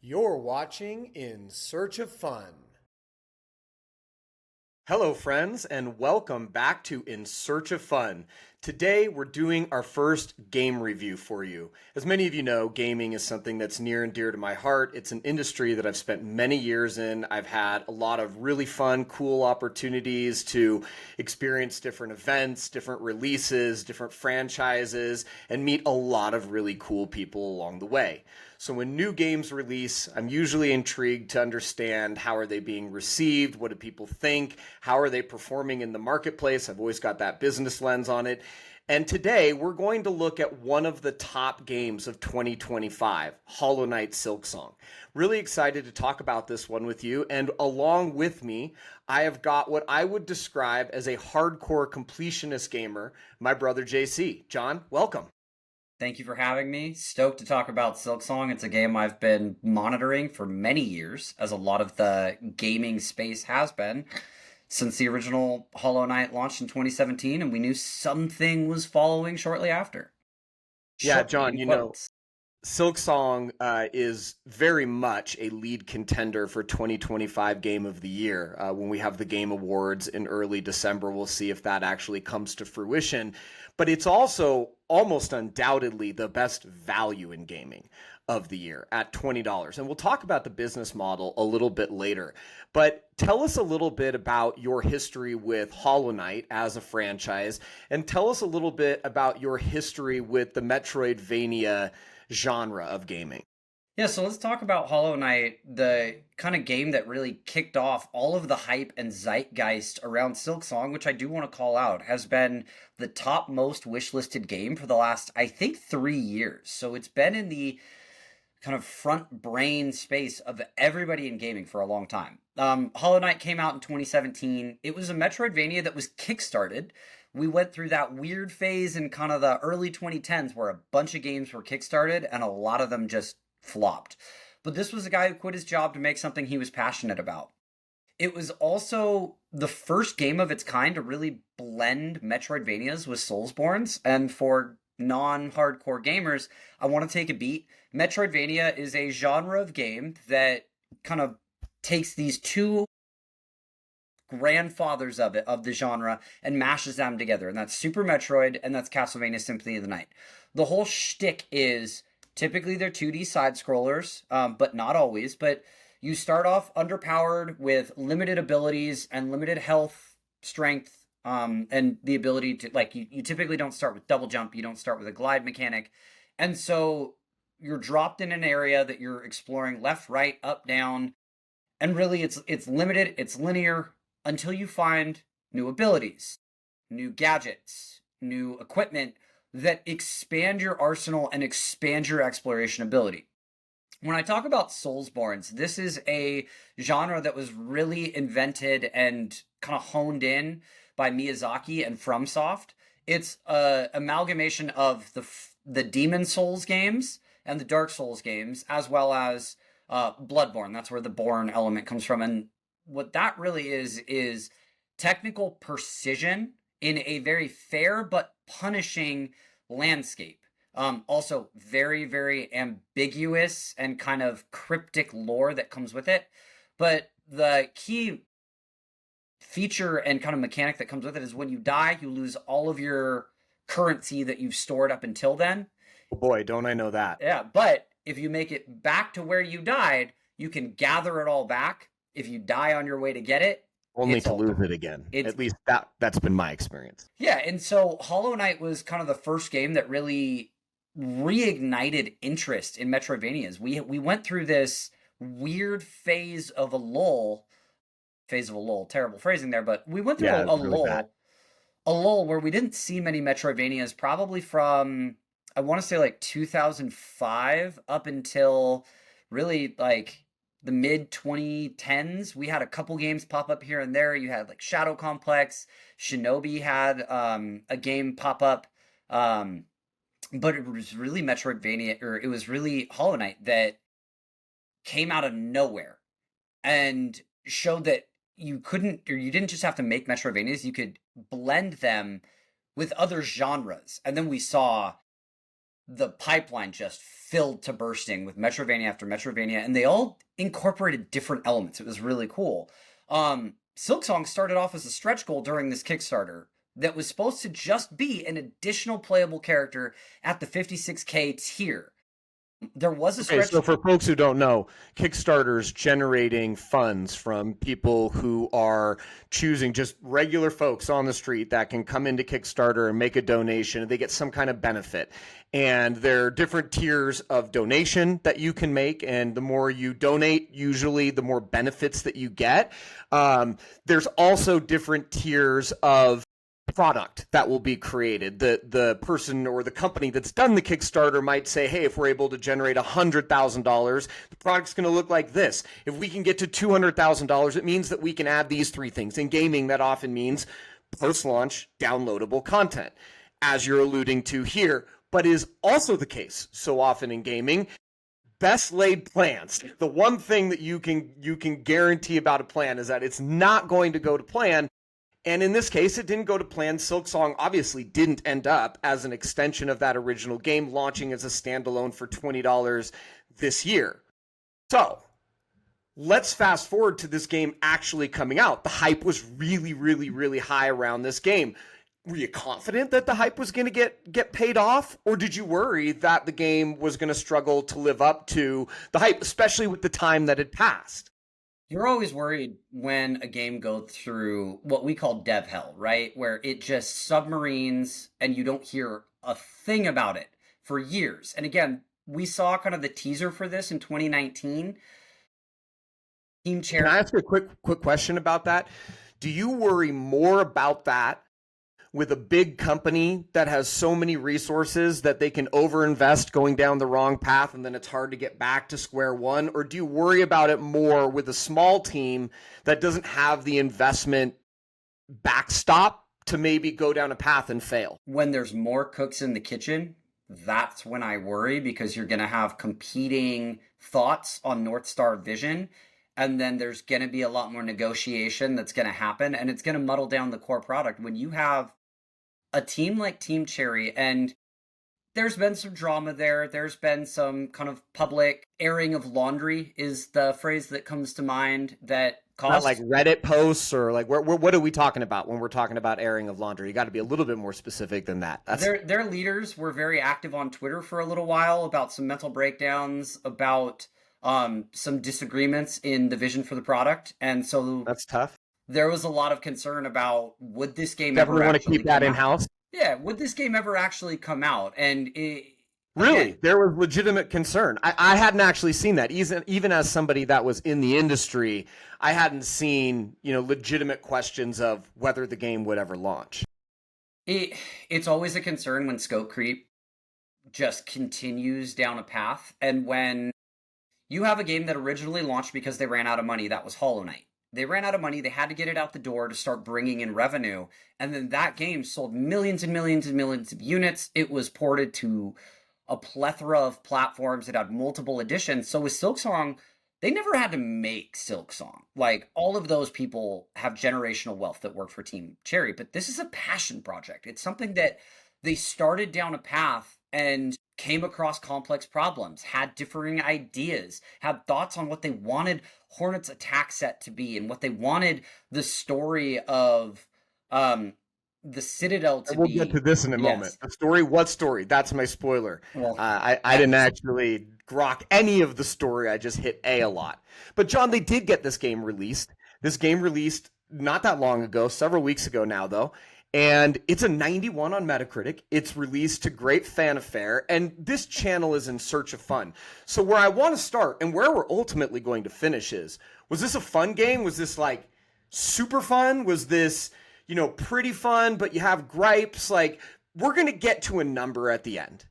You're watching In Search of Fun. Hello, friends, and welcome back to In Search of Fun. Today, we're doing our first game review for you. As many of you know, gaming is something that's near and dear to my heart. It's an industry that I've spent many years in. I've had a lot of really fun, cool opportunities to experience different events, different releases, different franchises, and meet a lot of really cool people along the way. So when new games release, I'm usually intrigued to understand how are they being received, what do people think, how are they performing in the marketplace. I've always got that business lens on it. And today we're going to look at one of the top games of 2025, Hollow Knight Silksong. Really excited to talk about this one with you. And along with me, I have got what I would describe as a hardcore completionist gamer, my brother JC. John, welcome. Thank you for having me. Stoked to talk about Silksong. It's a game I've been monitoring for many years, as a lot of the gaming space has been, since the original Hollow Knight launched in 2017, and we knew something was following shortly after. Yeah, Shortly, John, in quotes. Silksong is very much a lead contender for 2025 Game of the Year. When we have the Game Awards in early December, we'll see if that actually comes to fruition. But it's also almost undoubtedly the best value in gaming of the year at $20. And we'll talk about the business model a little bit later. But tell us a little bit about your history with Hollow Knight as a franchise, and tell us a little bit about your history with the Metroidvania genre of gaming. Yeah, so let's talk about Hollow Knight, the kind of game that really kicked off all of the hype and zeitgeist around Silksong, which I do want to call out, has been the top most wishlisted game for the last, I think, 3 years. So it's been in the kind of front brain space of everybody in gaming for a long time. Hollow Knight came out in 2017. It was a Metroidvania that was kickstarted. We went through that weird phase in kind of the early 2010s where a bunch of games were kickstarted and a lot of them just flopped. But this was a guy who quit his job to make something he was passionate about. It was also the first game of its kind to really blend Metroidvanias with Soulsborns. And for non-hardcore gamers, I want to take a beat. Metroidvania is a genre of game that kind of takes these two grandfathers of the genre and mashes them together, and that's Super Metroid and that's Castlevania Symphony of the Night. The whole shtick is typically they're 2D side scrollers, but not always. But you start off underpowered with limited abilities and limited health, strength, and the ability to, like, you typically don't start with double jump, you don't start with a glide mechanic, and so you're dropped in an area that you're exploring left, right, up, down, and really it's limited, it's linear, until you find new abilities, new gadgets, new equipment that expand your arsenal and expand your exploration ability. When I talk about Soulsborns, this is a genre that was really invented and kind of honed in by Miyazaki and FromSoft. It's an amalgamation of the Demon Souls games and the Dark Souls games, as well as Bloodborne. That's where the Born element comes from. And what that really is technical precision in a very fair but punishing landscape. Also very, very ambiguous and kind of cryptic lore that comes with it. But the key feature and kind of mechanic that comes with it is when you die, you lose all of your currency that you've stored up until then. Oh boy, don't I know that. Yeah, but if you make it back to where you died, you can gather it all back. If you die on your way to get it, Only it's to all lose gone. it again. It's At least that's been my experience. Yeah, and so Hollow Knight was kind of the first game that really reignited interest in Metroidvanias. We went through this weird phase of a lull, terrible phrasing there, but we went through Yeah, a it's really bad. lull where we didn't see many Metroidvanias probably from, I want to say, like 2005 up until really like the mid 2010s. We had a couple games pop up here and there. You had like Shadow Complex, Shinobi had a game pop up, but it was really Metroidvania, or it was really Hollow Knight that came out of nowhere and showed that you couldn't, or you didn't just have to make Metroidvanias, you could blend them with other genres. And then we saw the pipeline just filled to bursting with Metroidvania after Metroidvania, and they all incorporated different elements. It was really cool. Silksong started off as a stretch goal during this Kickstarter that was supposed to just be an additional playable character at the 56K tier. There was a stretch. So for folks who don't know, Kickstarter's generating funds from people who are choosing, just regular folks on the street that can come into Kickstarter and make a donation, and they get some kind of benefit. And there are different tiers of donation that you can make, and the more you donate, usually the more benefits that you get. There's also different tiers of product that will be created. The person or the company that's done the Kickstarter might say, hey, if we're able to generate $100,000, the product's going to look like this. If we can get to $200,000, it means that we can add these three things. In gaming, that often means post-launch downloadable content, as you're alluding to here, but is also the case so often in gaming. Best laid plans. The one thing that you can guarantee about a plan is that it's not going to go to plan. And in this case, it didn't go to plan. Silksong obviously didn't end up as an extension of that original game, launching as a standalone for $20 this year. So let's fast forward to this game actually coming out. The hype was really, really, really high around this game. Were you confident that the hype was going to get paid off? Or did you worry that the game was going to struggle to live up to the hype, especially with the time that had passed? You're always worried when a game goes through what we call dev hell, right? Where it just submarines and you don't hear a thing about it for years. And again, we saw kind of the teaser for this in 2019. Team Cherry. Can I ask you a quick question about that? Do you worry more about that with a big company that has so many resources that they can overinvest going down the wrong path and then it's hard to get back to square one? Or do you worry about it more with a small team that doesn't have the investment backstop to maybe go down a path and fail? When there's more cooks in the kitchen, that's when I worry, because you're going to have competing thoughts on North Star vision. And then there's going to be a lot more negotiation that's going to happen, and it's going to muddle down the core product. When you have a team like Team Cherry, and there's been some drama there. There's been some kind of public airing of laundry is the phrase that comes to mind that caused... Not like Reddit posts or like, what are we talking about when we're talking about airing of laundry? You got to be a little bit more specific than that. Their leaders were very active on Twitter for a little while about some mental breakdowns, about some disagreements in the vision for the product. And so that's tough. There was a lot of concern about, would this game ever want to keep that in-house? Yeah, would this game ever actually come out? And really, there was legitimate concern. I hadn't actually seen that. Even as somebody that was in the industry, I hadn't seen, legitimate questions of whether the game would ever launch. It's always a concern when scope creep just continues down a path. And when you have a game that originally launched because they ran out of money, that was Hollow Knight. They ran out of money. They had to get it out the door to start bringing in revenue. And then that game sold millions and millions and millions of units. It was ported to a plethora of platforms. It had multiple editions. So with Silksong, they never had to make Silksong. Like, all of those people have generational wealth that worked for Team Cherry. But this is a passion project. It's something that they started down a path and came across complex problems, had differing ideas, had thoughts on what they wanted Hornet's attack set to be and what they wanted the story of the Citadel to be. We'll get to this in a moment. The story, what story? That's my spoiler. Well, I didn't actually grok any of the story. I just hit A lot. But John, they did get this game released. This game released not that long ago, several weeks ago now, though. And it's a 91 on Metacritic. It's released to great fanfare. And this channel is in search of fun. So where I want to start and where we're ultimately going to finish is, was this a fun game? Was this like super fun? Was this, pretty fun, but you have gripes? Like, we're going to get to a number at the end.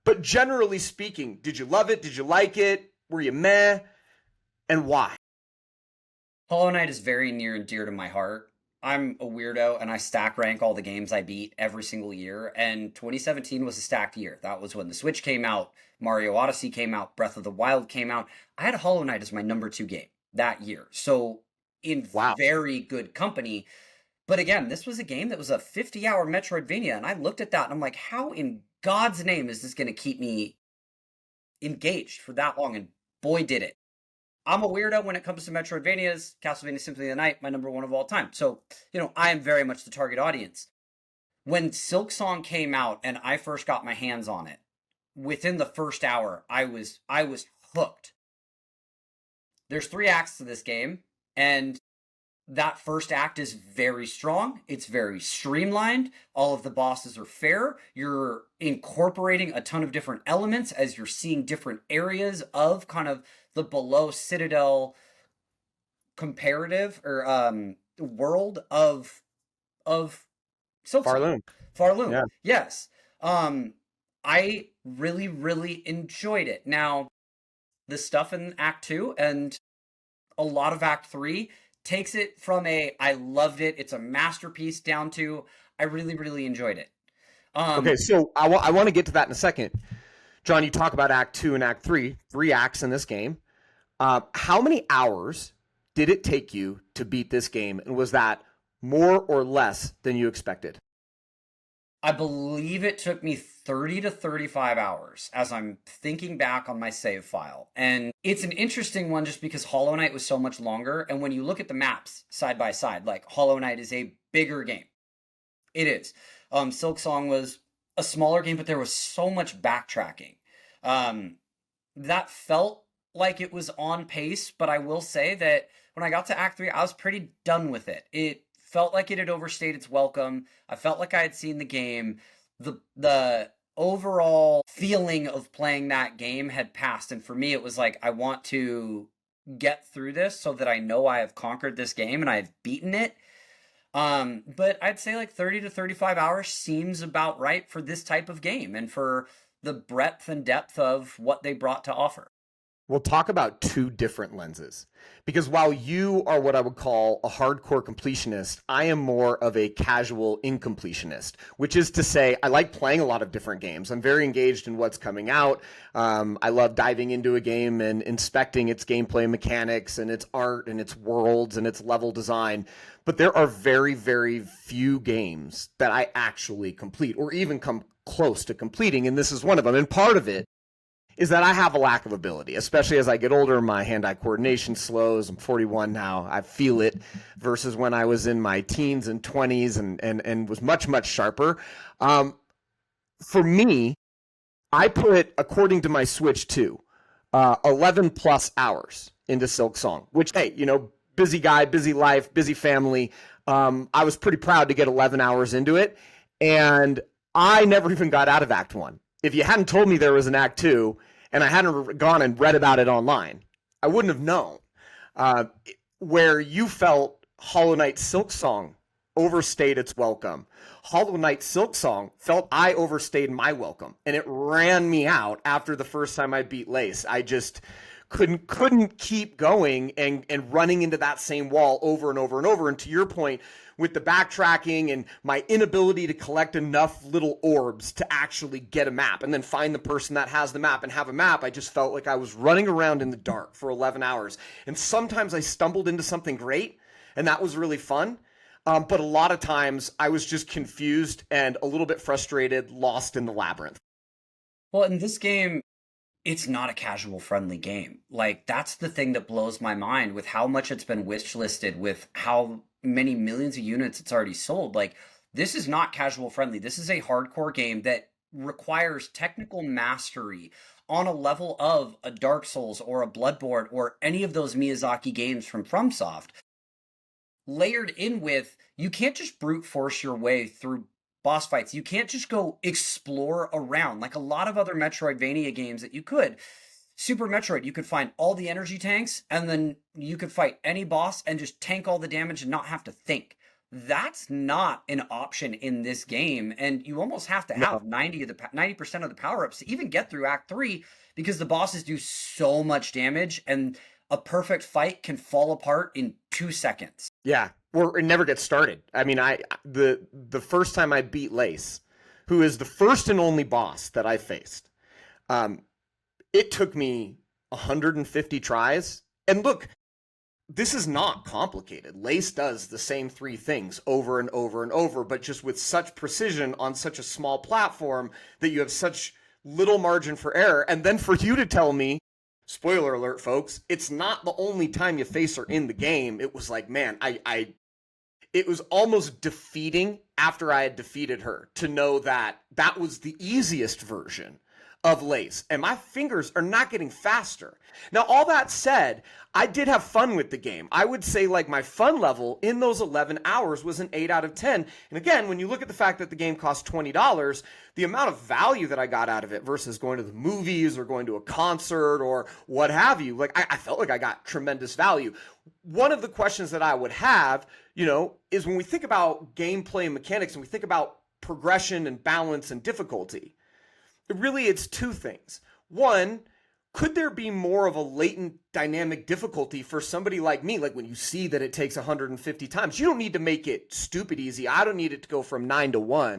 But generally speaking, did you love it? Did you like it? Were you meh? And why? Hollow Knight is very near and dear to my heart. I'm a weirdo and I stack rank all the games I beat every single year. And 2017 was a stacked year. That was when the Switch came out, Mario Odyssey came out, Breath of the Wild came out. I had Hollow Knight as my number 2 game that year. So in very good company. But again, this was a game that was a 50-hour Metroidvania. And I looked at that and I'm like, how in God's name is this going to keep me engaged for that long? And boy, did it. I'm a weirdo when it comes to Metroidvanias. Castlevania Symphony of the Night, my number one of all time. So, I am very much the target audience. When Silksong came out and I first got my hands on it, within the first hour, I was hooked. There's 3 acts to this game, and that first act is very strong. It's very streamlined. All of the bosses are fair. You're incorporating a ton of different elements as you're seeing different areas of kind of the below Citadel comparative or world of Silksong. Farloom. Yeah. Yes. I really, really enjoyed it. Now, the stuff in Act 2 and a lot of Act 3 takes it from I loved it, it's a masterpiece, down to I really, really enjoyed it. Okay, so I want to get to that in a second. John, you talk about Act 2 and Act 3, 3 acts in this game. How many hours did it take you to beat this game, and was that more or less than you expected? I believe it took me 30 to 35 hours as I'm thinking back on my save file. And it's an interesting one just because Hollow Knight was so much longer. And when you look at the maps side by side, like Hollow Knight is a bigger game. It is. Silksong was a smaller game, but there was so much backtracking. That felt like it was on pace, but I will say that when I got to Act 3, I was pretty done with it. It felt like it had overstayed its welcome. I felt like I had seen the game. The overall feeling of playing that game had passed. And for me, it was like, I want to get through this so that I know I have conquered this game and I've beaten it. But I'd say like 30 to 35 hours seems about right for this type of game and for the breadth and depth of what they brought to offer. We'll talk about 2 different lenses, because while you are what I would call a hardcore completionist, I am more of a casual incompletionist, which is to say I like playing a lot of different games. I'm very engaged in what's coming out. I love diving into a game and inspecting its gameplay mechanics and its art and its worlds and its level design. But there are very, very few games that I actually complete or even come close to completing, and this is one of them. And part of it is that I have a lack of ability, especially as I get older. My hand-eye coordination slows. I'm 41 now. I feel it versus when I was in my teens and 20s and was much, much sharper. For me, I put, according to my Switch 2, 11 plus hours into Silksong, which, hey, busy guy, busy life, busy family. I was pretty proud to get 11 hours into it, and I never even got out of Act 1. If you hadn't told me there was an Act 2 and I hadn't gone and read about it online, I wouldn't have known. Where you felt Hollow Knight Silksong overstayed its welcome, Hollow Knight Silksong felt I overstayed my welcome, and it ran me out after the first time I beat Lace. I just couldn't keep going and running into that same wall over and over and over. And to your point, with the backtracking and my inability to collect enough little orbs to actually get a map and then find the person that has the map and have a map, I just felt like I was running around in the dark for 11 hours. And sometimes I stumbled into something great, and that was really fun. But a lot of times I was just confused and a little bit frustrated, lost in the labyrinth. Well, in this game, it's not a casual friendly game. Like, that's the thing that blows my mind with how much it's been wish listed, with how many millions of units it's already sold. Like, this is not casual friendly. This is a hardcore game that requires technical mastery on a level of a Dark Souls or a Bloodborne or any of those Miyazaki games from FromSoft. Layered in with, you can't just brute force your way through boss fights. You can't just go explore around like a lot of other Metroidvania games that you could. Super Metroid, you could find all the energy tanks and then you could fight any boss and just tank all the damage and not have to think. That's not an option in this game, and you almost have to have 90% of the power-ups to even get through Act 3, because the bosses do so much damage and a perfect fight can fall apart in 2 seconds. Yeah, or it never gets started. I mean, the first time I beat Lace, who is the first and only boss that I faced, it took me 150 tries. And look, this is not complicated. Lace does the same three things over and over and over, but just with such precision on such a small platform that you have such little margin for error. And then for you to tell me, spoiler alert, folks, it's not the only time you face her in the game. It was like, man, it was almost defeating after I had defeated her to know that that was the easiest version of Lace, and my fingers are not getting faster. Now, all that said, I did have fun with the game. I would say like my fun level in those 11 hours was an 8 out of 10. And again, when you look at the fact that the game cost $20, the amount of value that I got out of it versus going to the movies or going to a concert or what have you, like I felt like I got tremendous value. One of the questions that I would have, is when we think about gameplay and mechanics and we think about progression and balance and difficulty, really, it's two things. One, could there be more of a latent dynamic difficulty for somebody like me? Like when you see that it takes 150 times, you don't need to make it stupid easy. I don't need it to go from 9 to 1.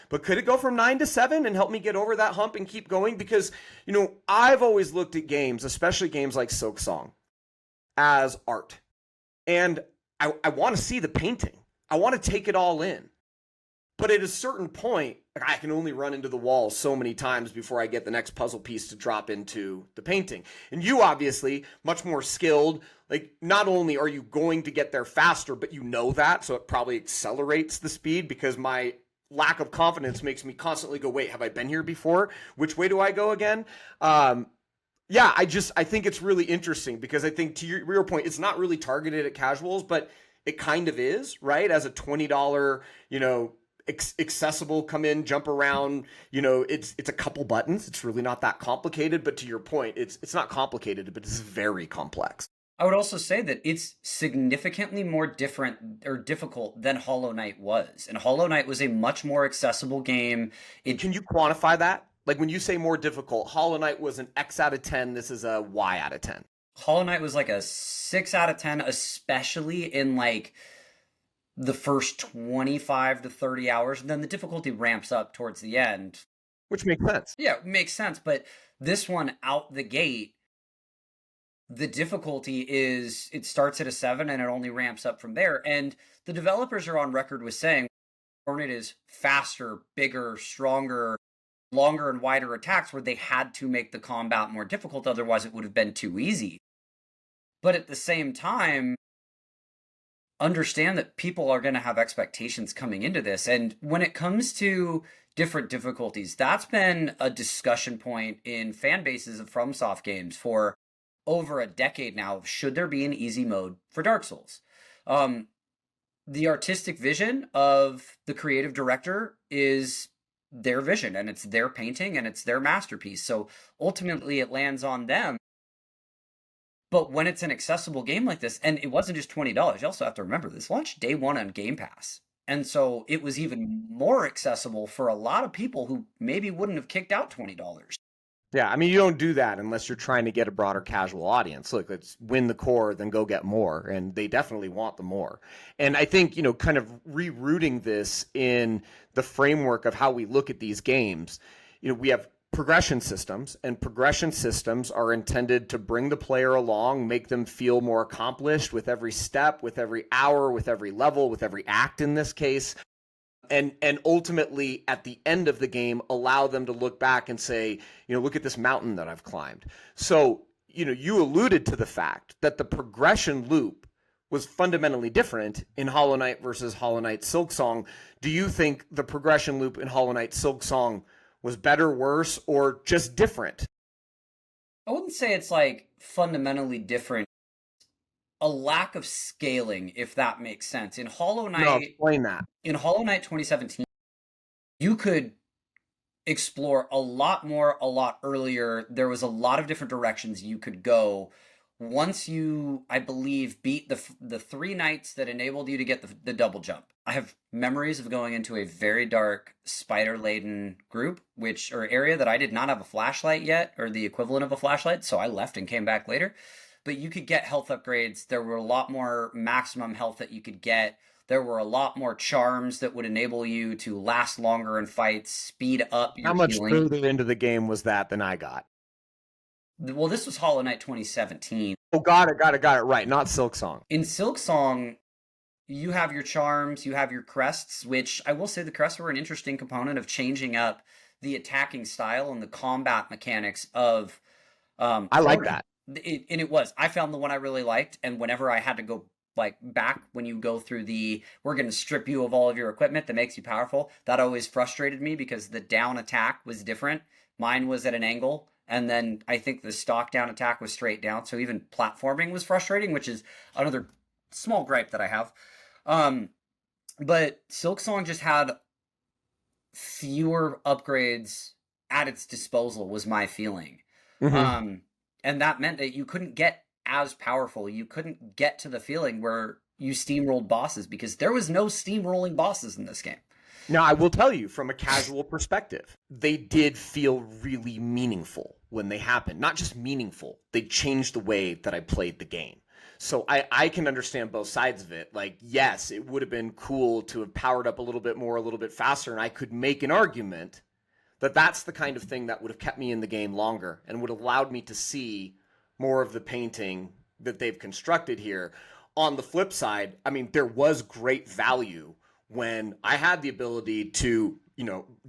But could it go from 9 to 7 and help me get over that hump and keep going? Because, I've always looked at games, especially games like Silksong, as art. And I want to see the painting. I want to take it all in. But at a certain point, I can only run into the wall so many times before I get the next puzzle piece to drop into the painting. And you obviously, much more skilled, like not only are you going to get there faster, but you know that, so it probably accelerates the speed because my lack of confidence makes me constantly go, wait, have I been here before? Which way do I go again? I think it's really interesting because I think to your point, it's not really targeted at casuals, but it kind of is, right? As a $20, accessible, come in, jump around, it's a couple buttons. It's really not that complicated, but to your point, it's not complicated, but it's very complex. I would also say that it's significantly more different or difficult than Hollow Knight was. And Hollow Knight was a much more accessible game. Can you quantify that? Like when you say more difficult, Hollow Knight was an X out of 10, this is a Y out of 10. Hollow Knight was like a 6 out of 10, especially in like the first 25 to 30 hours, and then the difficulty ramps up towards the end. Which makes sense. Yeah, it makes sense. But this one out the gate, the difficulty is it starts at a 7 and it only ramps up from there. And the developers are on record with saying Hornet is faster, bigger, stronger, longer and wider attacks where they had to make the combat more difficult. Otherwise, it would have been too easy. But at the same time, understand that people are going to have expectations coming into this. And when it comes to different difficulties, that's been a discussion point in fan bases of FromSoft games for over a decade now. Should there be an easy mode for Dark Souls? The artistic vision of the creative director is their vision, and it's their painting, and it's their masterpiece. So ultimately it lands on them. But when it's an accessible game like this, and it wasn't just $20, you also have to remember this launched day one on Game Pass. And so it was even more accessible for a lot of people who maybe wouldn't have kicked out $20. Yeah, I mean, you don't do that unless you're trying to get a broader casual audience. Look, let's win the core, then go get more. And they definitely want the more. And I think, kind of rerouting this in the framework of how we look at these games, we have progression systems, and progression systems are intended to bring the player along, make them feel more accomplished with every step, with every hour, with every level, with every act in this case. And ultimately, at the end of the game, allow them to look back and say, look at this mountain that I've climbed. So, you alluded to the fact that the progression loop was fundamentally different in Hollow Knight versus Hollow Knight Silksong. Do you think the progression loop in Hollow Knight Silksong was better, worse, or just different? I wouldn't say it's like fundamentally different. A lack of scaling, if that makes sense. In Hollow Knight, no, explain that. In Hollow Knight 2017, you could explore a lot more, a lot earlier. There was a lot of different directions you could go. Once you, I believe, beat the 3 knights that enabled you to get the double jump. I have memories of going into a very dark, spider-laden group, or area that I did not have a flashlight yet, or the equivalent of a flashlight, so I left and came back later. But you could get health upgrades. There were a lot more maximum health that you could get. There were a lot more charms that would enable you to last longer in fights, speed up your healing. How much healing. further into the game was that than I got? Well, this was Hollow Knight 2017. Oh, got it. Right, not Silksong. In Silksong, you have your charms, you have your crests, which I will say the crests were an interesting component of changing up the attacking style and the combat mechanics of. I like that. And it was. I found the one I really liked, and whenever I had to go like back when you go through we're going to strip you of all of your equipment that makes you powerful, that always frustrated me because the down attack was different. Mine was at an angle, and then I think the stock down attack was straight down, so even platforming was frustrating, which is another small gripe that I have. But Silksong just had fewer upgrades at its disposal, was my feeling. Mm-hmm. And that meant that you couldn't get as powerful. You couldn't get to the feeling where you steamrolled bosses because there was no steamrolling bosses in this game. Now, I will tell you from a casual perspective, they did feel really meaningful when they happened. Not just meaningful, they changed the way that I played the game. So I can understand both sides of it. Like, yes, it would have been cool to have powered up a little bit more, a little bit faster, and I could make an argument that that's the kind of thing that would have kept me in the game longer and would have allowed me to see more of the painting that they've constructed here. On the flip side, I mean, there was great value when I had the ability to,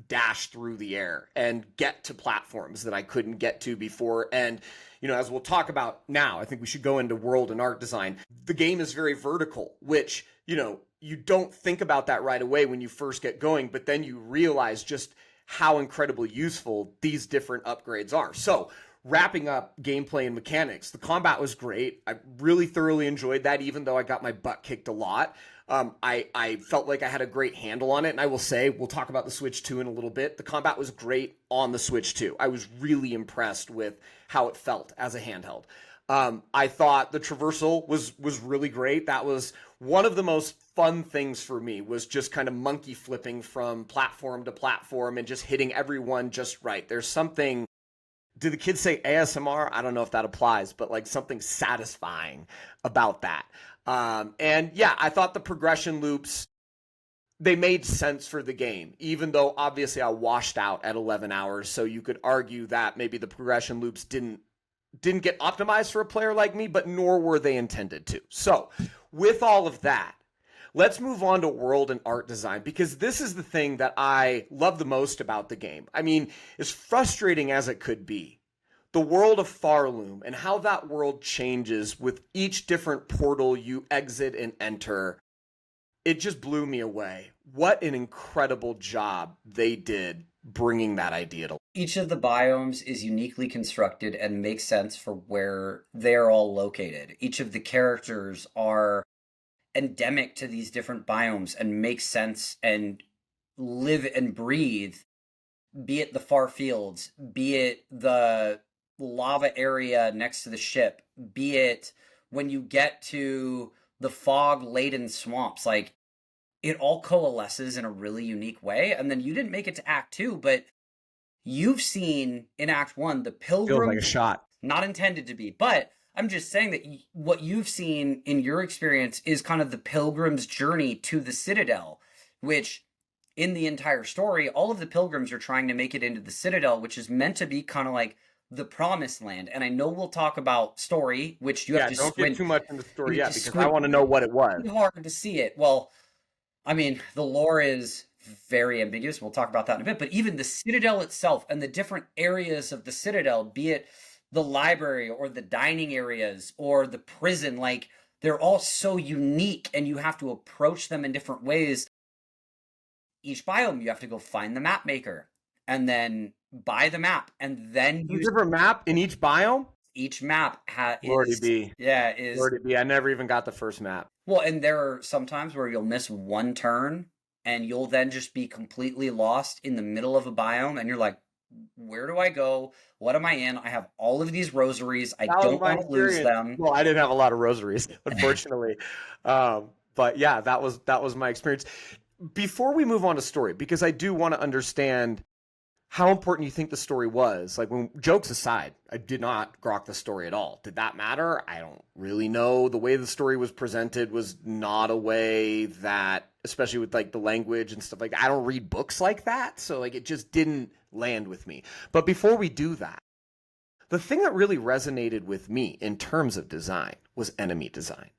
dash through the air and get to platforms that I couldn't get to before. And, as we'll talk about now, I think we should go into world and art design. The game is very vertical, which, you don't think about that right away when you first get going, but then you realize just how incredibly useful these different upgrades are. So wrapping up gameplay and mechanics, the combat was great. I really thoroughly enjoyed that, even though I got my butt kicked a lot. I felt like I had a great handle on it, and I will say, we'll talk about the Switch 2 in a little bit. The combat was great on the Switch 2. I was really impressed with how it felt as a handheld. I thought the traversal was really great. That was one of the most fun things for me, was just kind of monkey flipping from platform to platform and just hitting everyone just right. There's something, do the kids say ASMR? I don't know if that applies, but like something satisfying about that. And yeah, I thought the progression loops, they made sense for the game, even though obviously I washed out at 11 hours. So you could argue that maybe the progression loops didn't get optimized for a player like me, but nor were they intended to. So with all of that, let's move on to world and art design, because this is the thing that I love the most about the game. I mean, as frustrating as it could be, the world of Farloom and how that world changes with each different portal you exit and enter, it just blew me away. What an incredible job they did bringing that idea to life. Each of the biomes is uniquely constructed and makes sense for where they're all located. Each of the characters are endemic to these different biomes and make sense and live and breathe, be it the far fields, be it the lava area next to the ship, be it when you get to the fog-laden swamps. Like, it all coalesces in a really unique way. And then you didn't make it to Act 2, but you've seen in Act 1 the pilgrims. Feels like a shot. Not intended to be, but I'm just saying that what you've seen in your experience is kind of the pilgrim's journey to the Citadel, which in the entire story, all of the pilgrims are trying to make it into the Citadel, which is meant to be kind of like the promised land. And I know we'll talk about story, which you have to don't get too much into the story yet, because squint. I want to know what it was. It's hard to see it. Well, I mean, the lore is very ambiguous. We'll talk about that in a bit. But even the Citadel itself and the different areas of the Citadel, be it the library or the dining areas or the prison, like, they're all so unique and you have to approach them in different ways. Each biome, you have to go find the map maker and then buy the map and then use a map in each biome. Each map Lordy be. Yeah, is Lordy be. I never even got the first map. Well, and there are some times where you'll miss one turn and you'll then just be completely lost in the middle of a biome and you're like, where do I go? What am I in? I have all of these rosaries. I don't want to lose them. Well, I didn't have a lot of rosaries, unfortunately. But yeah, that was my experience. Before we move on to story, because I do want to understand how important you think the story was. Like, when jokes aside, I did not grok the story at all. Did that matter? I don't really know. The way the story was presented was not a way that, especially with like the language and stuff like that, I don't read books like that. So like, it just didn't land with me. But before we do that, the thing that really resonated with me in terms of design was enemy design.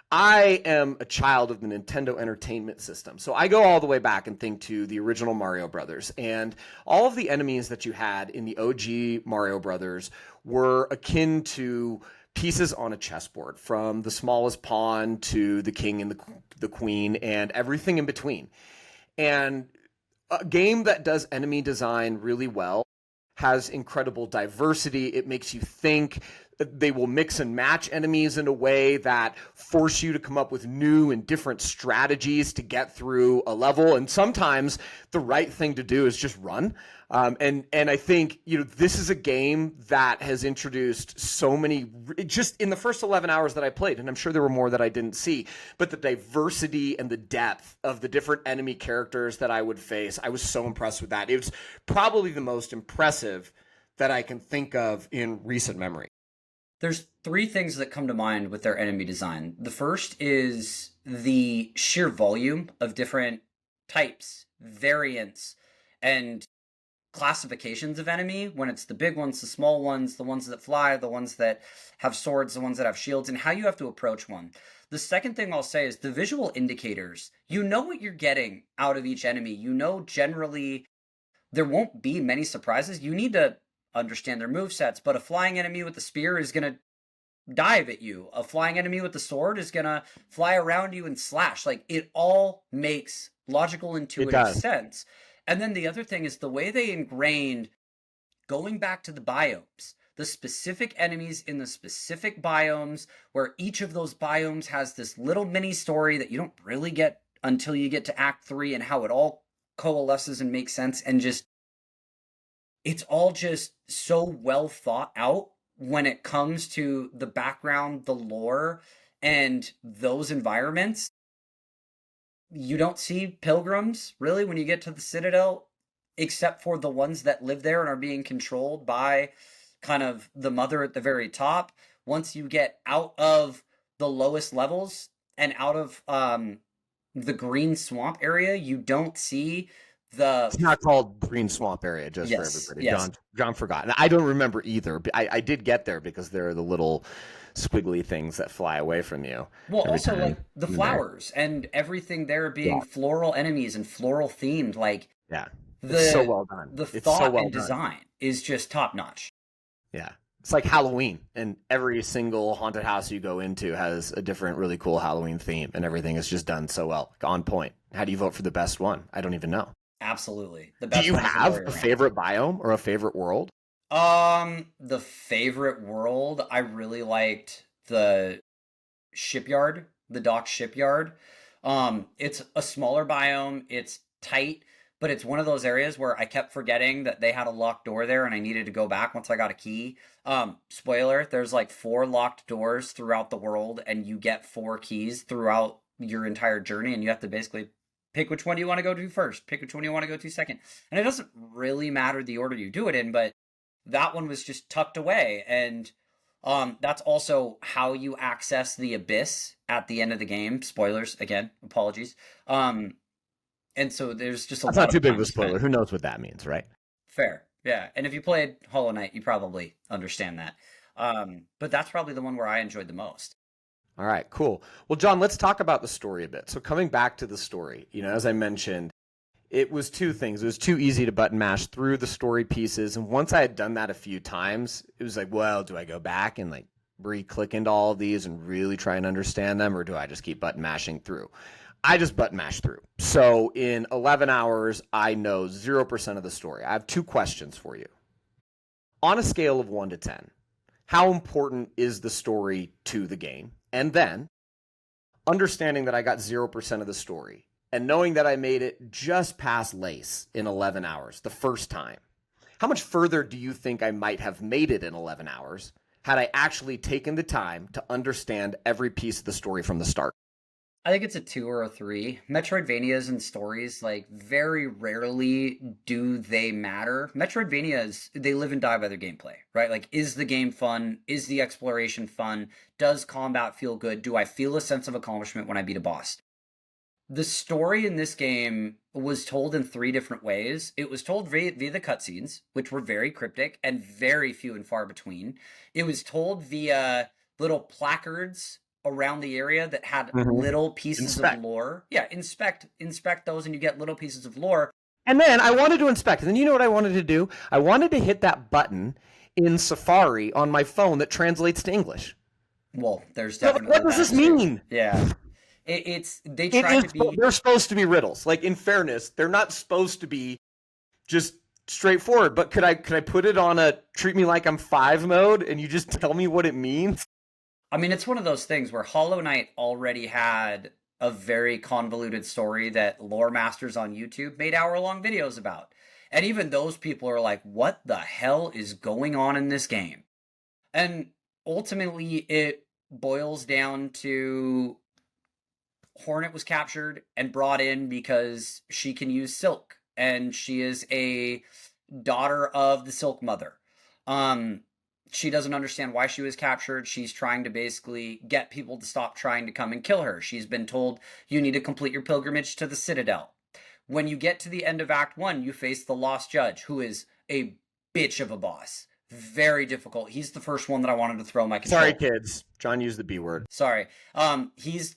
I am a child of the Nintendo Entertainment System. So I go all the way back and think to the original Mario Brothers. And all of the enemies that you had in the OG Mario Brothers were akin to pieces on a chessboard, from the smallest pawn to the king and the queen and everything in between. And a game that does enemy design really well has incredible diversity. It makes you think. They will mix and match enemies in a way that force you to come up with new and different strategies to get through a level. And sometimes the right thing to do is just run. And I think, this is a game that has introduced so many, just in the first 11 hours that I played, and I'm sure there were more that I didn't see, but the diversity and the depth of the different enemy characters that I would face, I was so impressed with that. It was probably the most impressive that I can think of in recent memory. There's three things that come to mind with their enemy design. The first is the sheer volume of different types, variants, and classifications of enemy, when it's the big ones, the small ones, the ones that fly, the ones that have swords, the ones that have shields, and how you have to approach one. The second thing I'll say is the visual indicators. You know what you're getting out of each enemy. You know generally there won't be many surprises. You need to understand their movesets, but a flying enemy with the spear is going to dive at you. A flying enemy with the sword is going to fly around you and slash. Like, it all makes logical, intuitive sense. And then the other thing is the way they ingrained, going back to the biomes, the specific enemies in the specific biomes, where each of those biomes has this little mini story that you don't really get until you get to Act 3, and how it all coalesces and makes sense, and just it's all just so well thought out when it comes to the background, the lore, and those environments. You don't see pilgrims, really, when you get to the Citadel, except for the ones that live there and are being controlled by kind of the mother at the very top. Once you get out of the lowest levels and out of the green swamp area, you don't see It's not called Green Swamp area, just for everybody. Yes. John forgot. And I don't remember either. But I did get there because there are the little squiggly things that fly away from you. Well, also like the flowers and everything there being floral enemies and floral themed. Like, it's so well done. The thought and design is just top notch. Yeah. It's like Halloween, and every single haunted house you go into has a different, really cool Halloween theme, and everything is just done so well, on point. How do you vote for the best one? I don't even know. Absolutely. The best. Do you have a favorite biome or a favorite world? The favorite world, I really liked the shipyard, the dock shipyard. It's a smaller biome, it's tight, but it's one of those areas where I kept forgetting that they had a locked door there and I needed to go back once I got a key. Spoiler, there's like 4 locked doors throughout the world, and you get 4 keys throughout your entire journey, and you have to basically pick which one you want to go to first, pick which one you want to go to second. And it doesn't really matter the order you do it in, but that one was just tucked away. And that's also how you access the abyss at the end of the game. Spoilers, again, apologies. And so there's just That's not too big of a spoiler. Who knows what that means, right? Fair, yeah. And if you played Hollow Knight, you probably understand that. But that's probably the one where I enjoyed the most. All right, cool. Well, John, let's talk about the story a bit. So coming back to the story, as I mentioned, it was 2 things. It was too easy to button mash through the story pieces. And once I had done that a few times, it was like, well, do I go back and like re-click into all of these and really try and understand them? Or do I just keep button mashing through? I just button mash through. So in 11 hours, I know 0% of the story. I have 2 questions for you. On a scale of 1 to 10, how important is the story to the game? And then, understanding that I got 0% of the story and knowing that I made it just past Lace in 11 hours the first time, how much further do you think I might have made it in 11 hours had I actually taken the time to understand every piece of the story from the start? I think it's a 2 or a 3. Metroidvanias and stories, like, very rarely do they matter. Metroidvanias, they live and die by their gameplay, right? Like, is the game fun? Is the exploration fun? Does combat feel good? Do I feel a sense of accomplishment when I beat a boss? The story in this game was told in 3 different ways. It was told via the cutscenes, which were very cryptic and very few and far between. It was told via little placards around the area that had little pieces of lore. Yeah, inspect those and you get little pieces of lore. And then I wanted to inspect. And then you know what I wanted to do? I wanted to hit that button in Safari on my phone that translates to English. Well, there's definitely what does this mean? Yeah. They're supposed to be riddles. Like, in fairness, they're not supposed to be just straightforward. But could I put it on a treat me like I'm 5 mode and you just tell me what it means? I mean, it's one of those things where Hollow Knight already had a very convoluted story that lore masters on YouTube made hour-long videos about. And even those people are like, what the hell is going on in this game? And ultimately, it boils down to Hornet was captured and brought in because she can use silk, and she is a daughter of the Silk Mother. She doesn't understand why she was captured. She's trying to basically get people to stop trying to come and kill her. She's been told, you need to complete your pilgrimage to the Citadel. When you get to the end of Act 1, you face the Lost Judge, who is a bitch of a boss. Very difficult. He's the first one that I wanted to throw my controller. Sorry, kids. John used the B word. Sorry. He's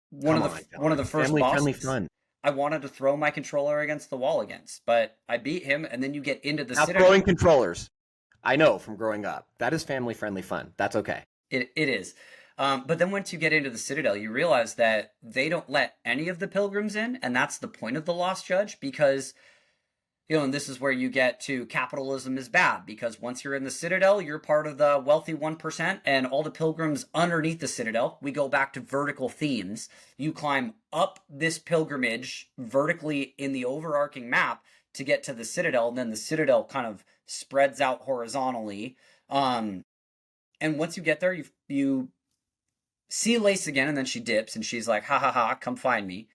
one of the first bosses. Fun. I wanted to throw my controller against the wall against, but I beat him, and then you get into the Citadel. Throwing controllers. I know from growing up. That is family-friendly fun. That's okay. It is. But then once you get into the Citadel, you realize that they don't let any of the pilgrims in, and that's the point of the Lost Judge, because, and this is where you get to capitalism is bad, because once you're in the Citadel, you're part of the wealthy 1%, and all the pilgrims underneath the Citadel, we go back to vertical themes. You climb up this pilgrimage vertically in the overarching map to get to the Citadel, and then the Citadel kind of spreads out horizontally. And once you get there, you see Lace again, and then she dips, and she's like, ha ha ha, come find me.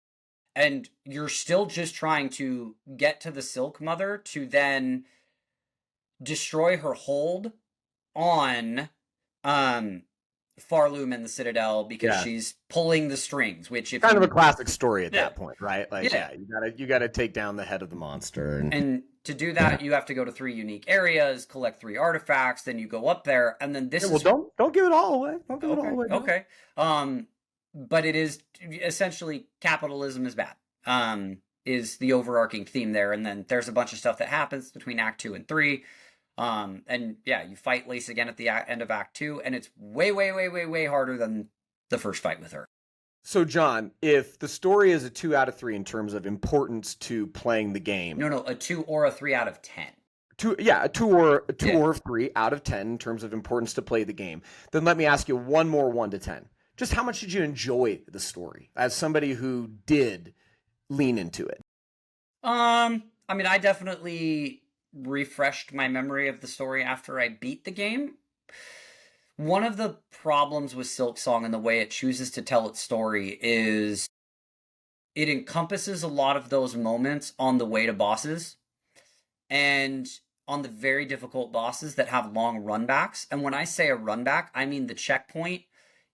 And you're still just trying to get to the Silk Mother to then destroy her hold on Farloom and the Citadel, because she's pulling the strings, which if kind of a classic story at that point, right? Like, you gotta take down the head of the monster. And to do that, you have to go to 3 unique areas, collect 3 artifacts, then you go up there, and then this is... Well, don't give it all away. Don't give it all away. Okay. But it is essentially capitalism is bad, is the overarching theme there. And then there's a bunch of stuff that happens between Act 2 and 3. And yeah, you fight Lace again at the end of Act 2, and it's way, way, way, way, way harder than the first fight with her. So, John, if the story is a 2 out of 3 in terms of importance to playing the game... No, a 2 or a 3 out of 10. A 2 or 3 out of 10 in terms of importance to play the game. Then let me ask you one more 1 to 10. Just how much did you enjoy the story as somebody who did lean into it? I mean, I definitely refreshed my memory of the story after I beat the game. One of the problems with Silksong and the way it chooses to tell its story is it encompasses a lot of those moments on the way to bosses and on the very difficult bosses that have long runbacks. And when I say a runback, I mean the checkpoint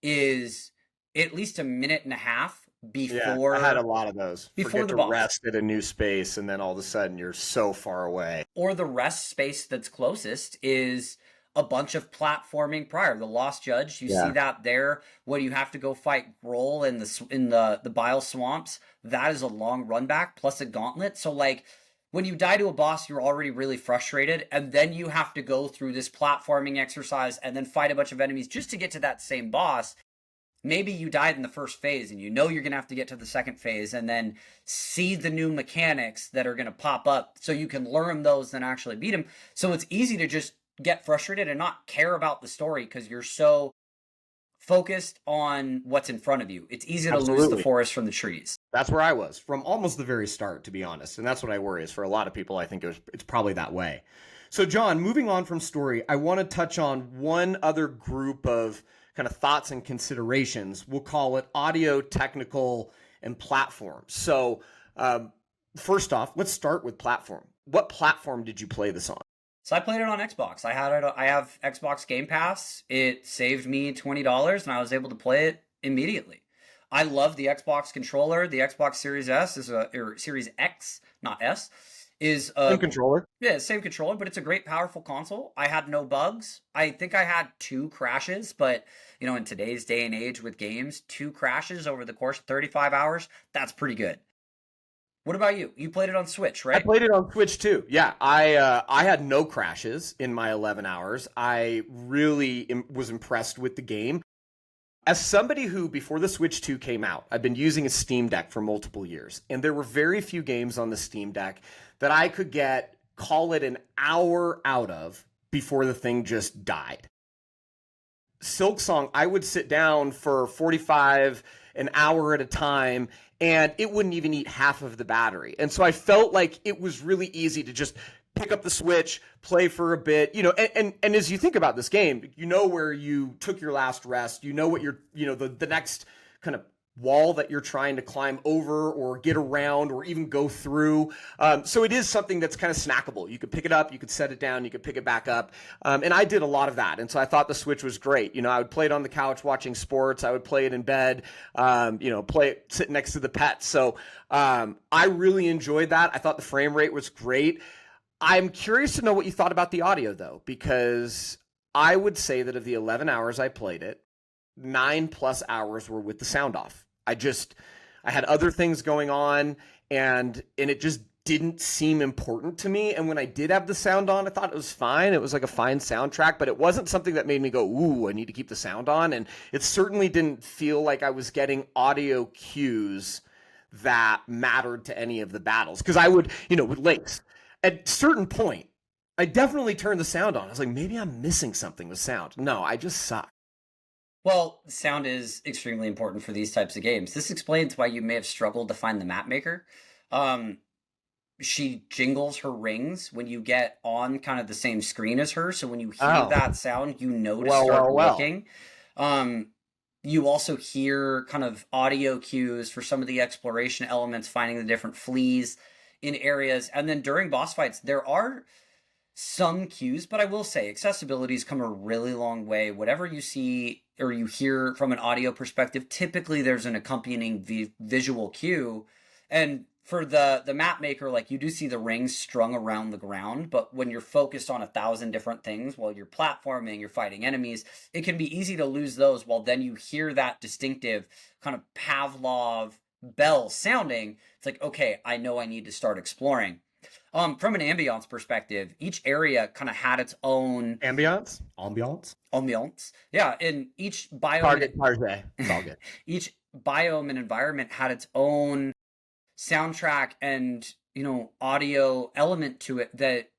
is at least a minute and a half before... I had a lot of those. Before the boss. Rest at a new space, and then all of a sudden you're so far away. Or the rest space that's closest is a bunch of platforming prior. The Lost Judge, you see that there when you have to go fight Grohl in the Bile Swamps. That is a long run back plus a gauntlet. So like when you die to a boss, you're already really frustrated, and then you have to go through this platforming exercise and then fight a bunch of enemies just to get to that same boss. Maybe you died in the first phase and you know you're going to have to get to the second phase and then see the new mechanics that are going to pop up so you can learn those and actually beat them. So it's easy to just get frustrated and not care about the story because you're so focused on what's in front of you. It's easy to lose the forest from the trees. That's where I was from almost the very start, to be honest. And that's what I worry is for a lot of people, I think it's probably that way. So John, moving on from story, I want to touch on one other group of kind of thoughts and considerations. We'll call it audio, technical, and platform. So first off, let's start with platform. What platform did you play this on? So I played it on Xbox. I have Xbox Game Pass. It saved me $20 and I was able to play it immediately. I love the Xbox controller. The Xbox Series S or Series X, not S, is Same controller. yeah, same controller, but it's a great, powerful console. I had no bugs. I think I had 2 crashes, but in today's day and age with games, 2 crashes over the course of 35 hours, that's pretty good. What about you? You played it on Switch, I right? played it on Switch too. Yeah, I had no crashes in my 11 hours. I really was impressed with the game. As somebody who, before the Switch 2 came out, I've been using a Steam Deck for multiple years, and there were very few games on the Steam Deck that I could call it an hour out of before the thing just died. Silksong, I would sit down for 45, an hour at a time, and it wouldn't even eat half of the battery. And so I felt like it was really easy to just pick up the Switch, play for a bit, and as you think about this game, where you took your last rest, what you're, the next kind of wall that you're trying to climb over or get around or even go through. So it is something that's kind of snackable. You could pick it up, you could set it down, you could pick it back up. And I did a lot of that. And so I thought the Switch was great. I would play it on the couch watching sports. I would play it in bed, play it sitting next to the pets. So I really enjoyed that. I thought the frame rate was great. I'm curious to know what you thought about the audio, though, because I would say that of the 11 hours I played it, 9+ hours were with the sound off. I had other things going on, and it just didn't seem important to me. And when I did have the sound on, I thought it was fine. It was like a fine soundtrack, but it wasn't something that made me go, ooh, I need to keep the sound on. And it certainly didn't feel like I was getting audio cues that mattered to any of the battles. Because I would, with Lakes, at a certain point, I definitely turned the sound on. I was like, maybe I'm missing something with sound. No, I just suck. Well, sound is extremely important for these types of games. This explains why you may have struggled to find the map maker. She jingles her rings when you get on kind of the same screen as her. So when you hear that sound, you know to start looking. You also hear kind of audio cues for some of the exploration elements, finding the different fleas in areas. And then during boss fights, there are some cues, but I will say accessibility's come a really long way. Whatever you see or you hear from an audio perspective, typically there's an accompanying visual cue. And for the map maker, like, you do see the rings strung around the ground, but when you're focused on 1,000 different things while you're platforming, you're fighting enemies, it can be easy to lose those, while then you hear that distinctive kind of Pavlov bell sounding. It's like, okay, I know I need to start exploring. From an ambiance perspective, each area kind of had its own ambiance. Yeah, and each biome, target. It's all good. Each biome and environment had its own soundtrack and audio element to it that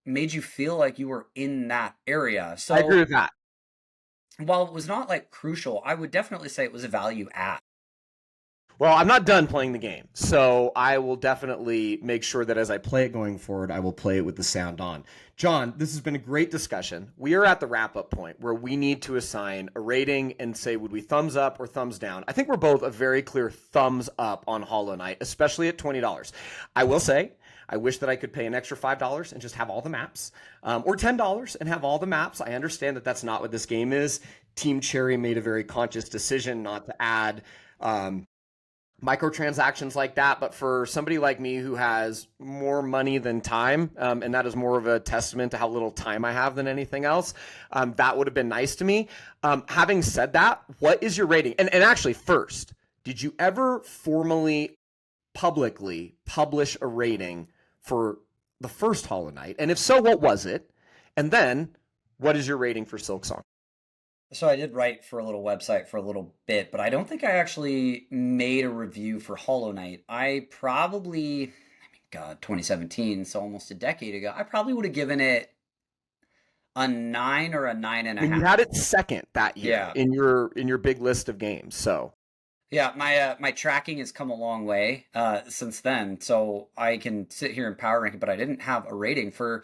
made you feel like you were in that area. So I agree with that. While it was not like crucial, I would definitely say it was a value add. Well, I'm not done playing the game, so I will definitely make sure that as I play it going forward, I will play it with the sound on. John, this has been a great discussion. We are at the wrap-up point where we need to assign a rating and say, would we thumbs up or thumbs down? I think we're both a very clear thumbs up on Hollow Knight, especially at $20. I will say, I wish that I could pay an extra $5 and just have all the maps, or $10 and have all the maps. I understand that that's not what this game is. Team Cherry made a very conscious decision not to add microtransactions like that, but for somebody like me who has more money than time, and that is more of a testament to how little time I have than anything else, that would have been nice to me. Having said that, what is your rating? And actually, first, did you ever formally, publicly publish a rating for the first Hollow Knight? And if so, what was it? And then, what is your rating for Silksong? So I did write for a little website for a little bit, but I don't think I actually made a review for Hollow Knight. I probably, 2017, so almost a decade ago, I probably would have given it a 9 or a 9.5. And you had it second that year, Yeah. in your big list of games. So yeah, my tracking has come a long way since then, so I can sit here and power rank it, but I didn't have a rating for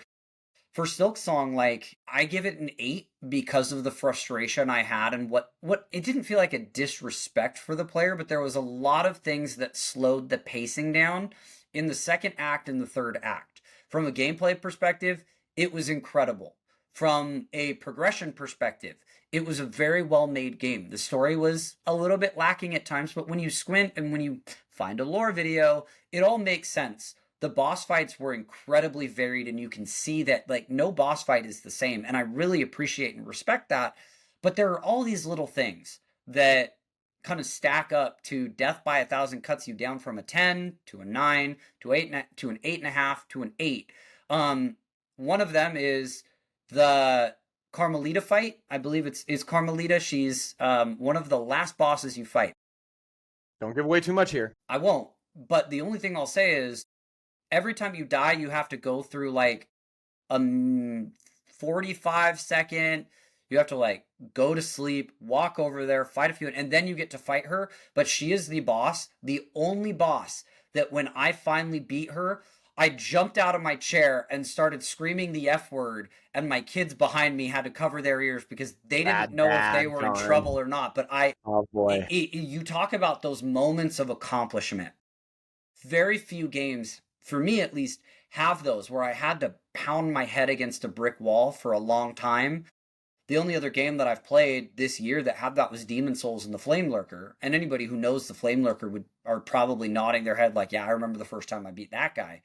Silksong. Like, I give it an 8 because of the frustration I had, and what it didn't feel like a disrespect for the player, but there was a lot of things that slowed the pacing down in the second act and the third act. From a gameplay perspective, it was incredible. from a progression perspective, it was a very well made game. The story was a little bit lacking at times, but when you squint and when you find a lore video, it all makes sense. The boss fights were incredibly varied, and you can see that like no boss fight is the same, and I really appreciate and respect that. But there are all these little things that kind of stack up to Death by 1,000 cuts you down from a 10 to a 9 to 8 to an 8.5 to an 8. One of them is the Carmelita fight. I believe it's Carmelita. She's one of the last bosses you fight. Don't give away too much here. I won't. But the only thing I'll say is every time you die, you have to go through like a 45-second. You have to like go to sleep, walk over there, fight a few, and then you get to fight her. But she is the boss, the only boss that when I finally beat her, I jumped out of my chair and started screaming the F word, and my kids behind me had to cover their ears because they didn't know if they were in trouble or not. But oh boy, you talk about those moments of accomplishment. Very few games, for me at least, have those where I had to pound my head against a brick wall for a long time. The only other game that I've played this year that had that was Demon's Souls and the Flame Lurker. And anybody who knows the Flame Lurker are probably nodding their head like, yeah, I remember the first time I beat that guy.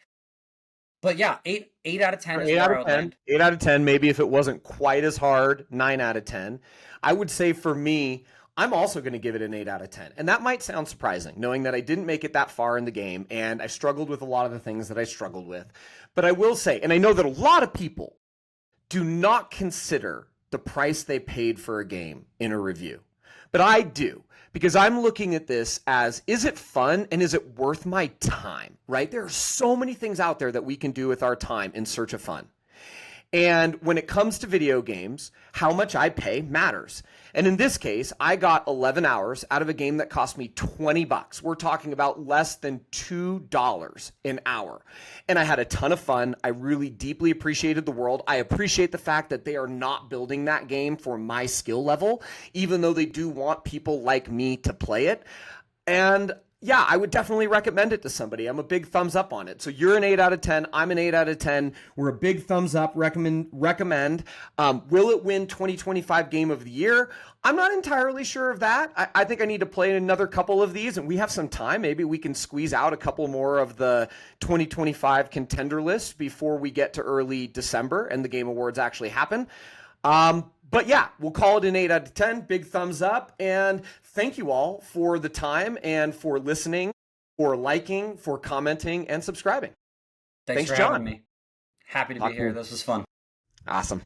But yeah, 8 out of 10 is where I would land. 8 out of 10, maybe if it wasn't quite as hard, 9 out of 10. I would say for me, I'm also going to give it an 8 out of 10. And that might sound surprising, knowing that I didn't make it that far in the game, and I struggled with a lot of the things that I struggled with. But I will say, and I know that a lot of people do not consider the price they paid for a game in a review. But I do, because I'm looking at this as, is it fun and is it worth my time, right? There are so many things out there that we can do with our time in search of fun. And when it comes to video games, how much I pay matters. And in this case, I got 11 hours out of a game that cost me $20. We're talking about less than $2 an hour. And I had a ton of fun. I really deeply appreciated the world. I appreciate the fact that they are not building that game for my skill level, even though they do want people like me to play it. And yeah, I would definitely recommend it to somebody. I'm a big thumbs up on it. So you're an 8 out of 10. I'm an 8 out of 10. We're a big thumbs up. Recommend. Will it win 2025 Game of the Year? I'm not entirely sure of that. I think I need to play another couple of these, and we have some time. Maybe we can squeeze out a couple more of the 2025 contender lists before we get to early December and the Game Awards actually happen. But yeah, we'll call it an 8 out of 10. Big thumbs up. And thank you all for the time and for listening, for liking, for commenting, and subscribing. Thanks for John. having me. Happy to be here. This was fun. Awesome.